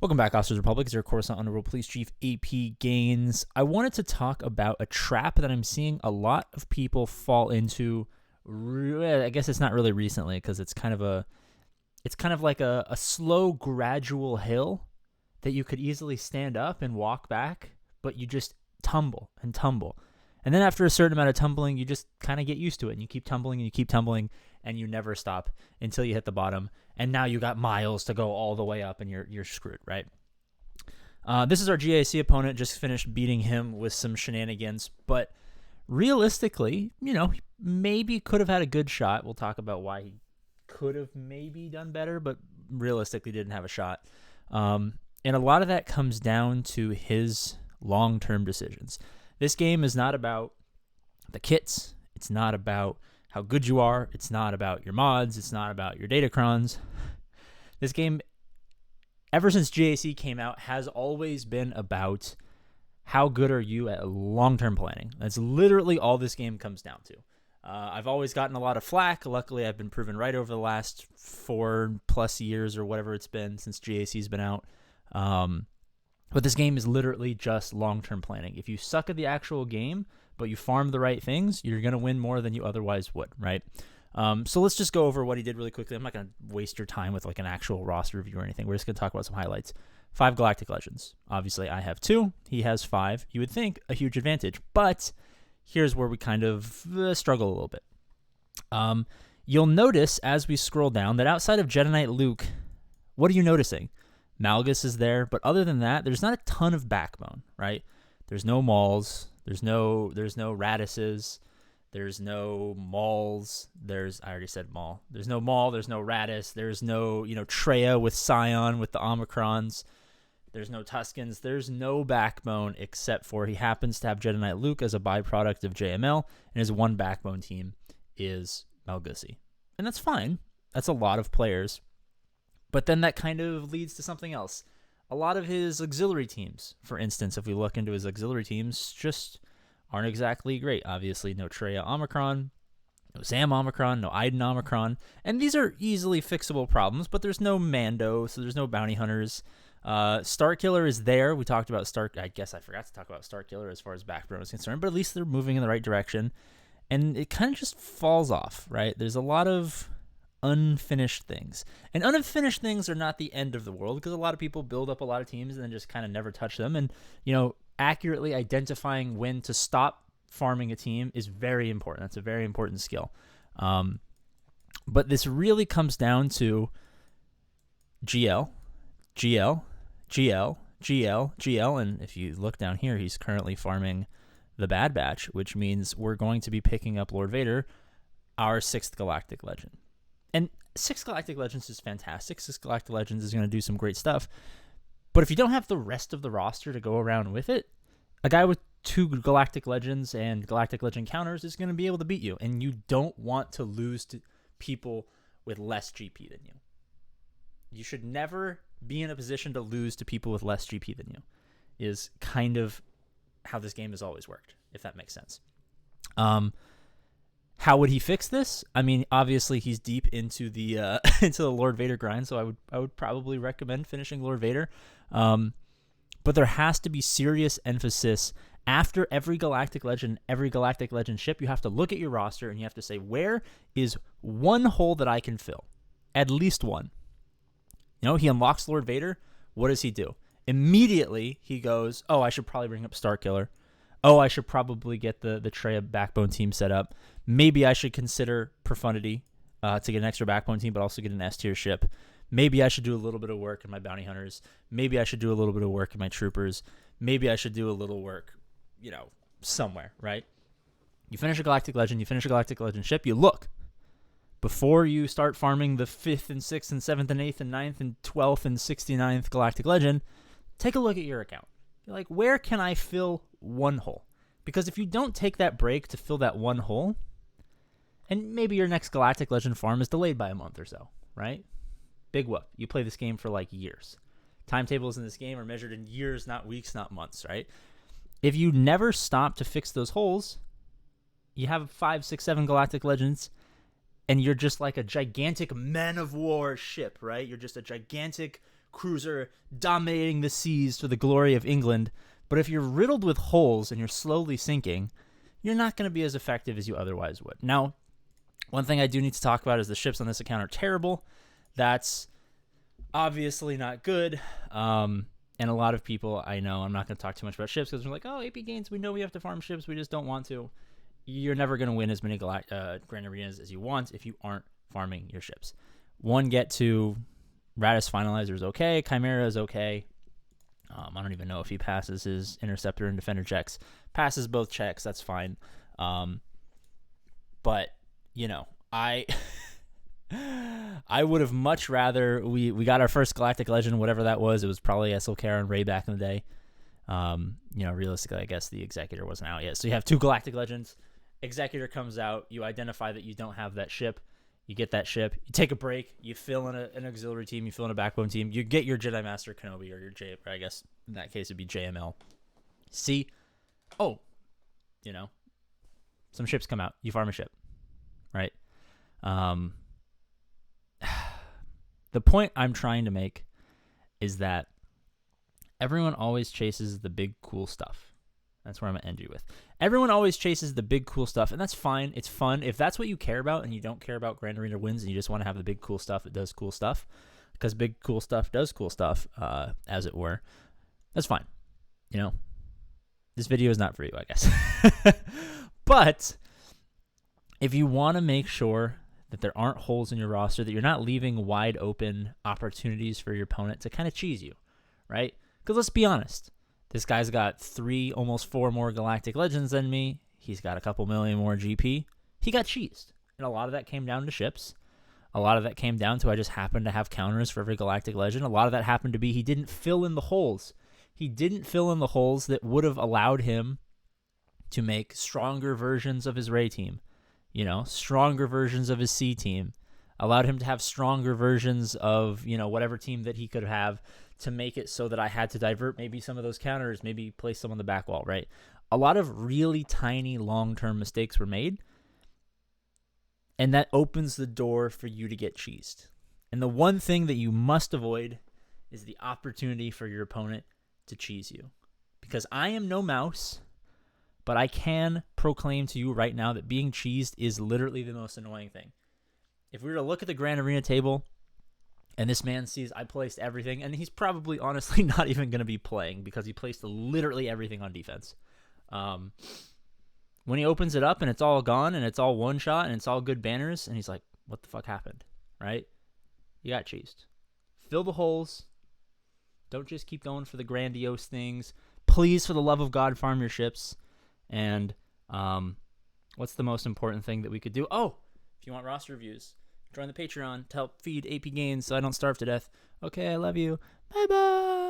Welcome back, Officers Republic. It's your Coruscant Underworld Police Chief APGAINS. I wanted to talk about a trap that I'm seeing a lot of people fall into. I guess it's not really recently because it's kind of like a slow, gradual hill that you could easily stand up and walk back, but you just tumble and tumble. And then after a certain amount of tumbling, you just kind of get used to it, and you keep tumbling and you keep tumbling, and you never stop until you hit the bottom. And now you got miles to go all the way up, and you're screwed, right? This is our GAC opponent. Just finished beating him with some shenanigans, but realistically, he maybe could have had a good shot. We'll talk about why he could have maybe done better, but realistically didn't have a shot. And a lot of that comes down to his long-term decisions. This game is not about the kits. It's not about how good you are. It's not about your mods. It's not about your datacrons. This game, ever since GAC came out, has always been about how good are you at long-term planning. That's literally all this game comes down to. I've always gotten a lot of flack. Luckily, I've been proven right over the last 4+ years or whatever it's been since GAC's been out. But this game is literally just long-term planning. If you suck at the actual game, but you farm the right things, you're going to win more than you otherwise would, right? So let's just go over what he did really quickly. I'm not going to waste your time with like an actual roster review or anything. We're just going to talk about some highlights. 5 Galactic Legends. Obviously, I have 2. He has 5. You would think a huge advantage, but here's where we kind of struggle a little bit. You'll notice as we scroll down that outside of Jedi Knight Luke, what are you noticing? Malgus is there, but other than that, there's not a ton of backbone, right? There's no Mauls, there's no Radises, there's no Mauls, I already said Maul. There's no Maul, there's no Radis, there's no, Treya with Scion with the Omicrons, there's no Tuskens, there's no backbone except for he happens to have Jedi Knight Luke as a byproduct of JML, and his one backbone team is Malgusi. And that's fine. That's a lot of players. But then that kind of leads to something else. A lot of his auxiliary teams, for instance, if we look into his auxiliary teams, just aren't exactly great. Obviously, no Treya Omicron, no Zam Omicron, no Iden Omicron. And these are easily fixable problems, but there's no Mando, so there's no bounty hunters. Starkiller is there. We talked about I guess I forgot to talk about Starkiller as far as backbone is concerned, but at least they're moving in the right direction. And it kind of just falls off, right? There's a lot of unfinished things, and unfinished things are not the end of the world because a lot of people build up a lot of teams and then just kind of never touch them. And accurately identifying when to stop farming a team is very important. That's a very important skill. But this really comes down to GL, and if you look down here, he's currently farming the Bad Batch, which means we're going to be picking up Lord Vader, our 6th Galactic Legend. And 6 Galactic Legends is fantastic. 6 Galactic Legends is going to do some great stuff. But if you don't have the rest of the roster to go around with it, a guy with 2 Galactic Legends and Galactic Legend counters is going to be able to beat you. And you don't want to lose to people with less GP than you. You should never be in a position to lose to people with less GP than you, is kind of how this game has always worked, if that makes sense. How would he fix this? I mean, obviously he's deep into the into the Lord Vader grind, so I would probably recommend finishing Lord Vader. But there has to be serious emphasis after every Galactic Legend ship. You have to look at your roster and you have to say, where is one hole that I can fill? At least one. He unlocks Lord Vader. What does he do? Immediately he goes, oh, I should probably bring up Starkiller. Oh, I should probably get the Treya backbone team set up. Maybe I should consider Profundity to get an extra backbone team, but also get an S-tier ship. Maybe I should do a little bit of work in my bounty hunters. Maybe I should do a little bit of work in my troopers. Maybe I should do a little work, somewhere, right? You finish a Galactic Legend, you finish a Galactic Legend ship, you look. Before you start farming the 5th and 6th and 7th and 8th and 9th and 12th and 69th Galactic Legend, take a look at your account. You're like, where can I fill one hole? Because if you don't take that break to fill that one hole, and maybe your next Galactic Legend farm is delayed by a month or so, right? Big whoop. You play this game for like years. Timetables in this game are measured in years, not weeks, not months, right? If you never stop to fix those holes, you have 5, 6, 7 Galactic Legends, and you're just like a gigantic Man of War ship, right? You're just a gigantic cruiser dominating the seas for the glory of England. But if you're riddled with holes and you're slowly sinking, you're not going to be as effective as you otherwise would. Now, one thing I do need to talk about is the ships on this account are terrible. That's obviously not good. And a lot of people, I know, I'm not going to talk too much about ships because they're like, oh, APGAINS, we know we have to farm ships. We just don't want to. You're never going to win as many Grand Arenas as you want if you aren't farming your ships. 1 get to Radis Finalizer is okay. Chimera is okay. I don't even know if he passes his Interceptor and Defender checks. Passes both checks, that's fine. But, you know, I would have much rather, we got our first Galactic Legend, whatever that was. It was probably SLKR and Ray back in the day. You know, realistically, I guess the Executor wasn't out yet. So you have 2 Galactic Legends. Executor comes out. You identify that you don't have that ship. You get that ship. You take a break. You fill in an auxiliary team. You fill in a backbone team. You get your Jedi Master Kenobi or your or I guess in that case it'd be JML. See, oh, you know, some ships come out. You farm a ship, right? The point I'm trying to make is that everyone always chases the big cool stuff. That's where I'm going to end you with. Everyone always chases the big cool stuff, and that's fine. It's fun. If that's what you care about and you don't care about Grand Arena wins and you just want to have the big cool stuff that does cool stuff, because big cool stuff does cool stuff, as it were, that's fine. You know, this video is not for you, I guess. But if you want to make sure that there aren't holes in your roster, that you're not leaving wide open opportunities for your opponent to kind of cheese you, right? Because let's be honest. This guy's got 3, almost 4 more Galactic Legends than me. He's got a couple million more GP. He got cheesed. And a lot of that came down to ships. A lot of that came down to I just happened to have counters for every Galactic Legend. A lot of that happened to be he didn't fill in the holes. He didn't fill in the holes that would have allowed him to make stronger versions of his Ray team. You know, stronger versions of his C team. Allowed him to have stronger versions of, you know, whatever team that he could have to make it so that I had to divert maybe some of those counters, maybe place some on the back wall, right? A lot of really tiny long-term mistakes were made, and that opens the door for you to get cheesed. And the one thing that you must avoid is the opportunity for your opponent to cheese you. Because I am no mouse, but I can proclaim to you right now that being cheesed is literally the most annoying thing. If we were to look at the Grand Arena table, and this man sees I placed everything, and he's probably honestly not even going to be playing because he placed literally everything on defense. When he opens it up and it's all gone and it's all one shot and it's all good banners, and he's like, what the fuck happened, right? You got cheesed. Fill the holes. Don't just keep going for the grandiose things. Please, for the love of God, farm your ships. And what's the most important thing that we could do? Oh, if you want roster reviews, join the Patreon to help feed APGAINS so I don't starve to death. Okay, I love you. Bye-bye.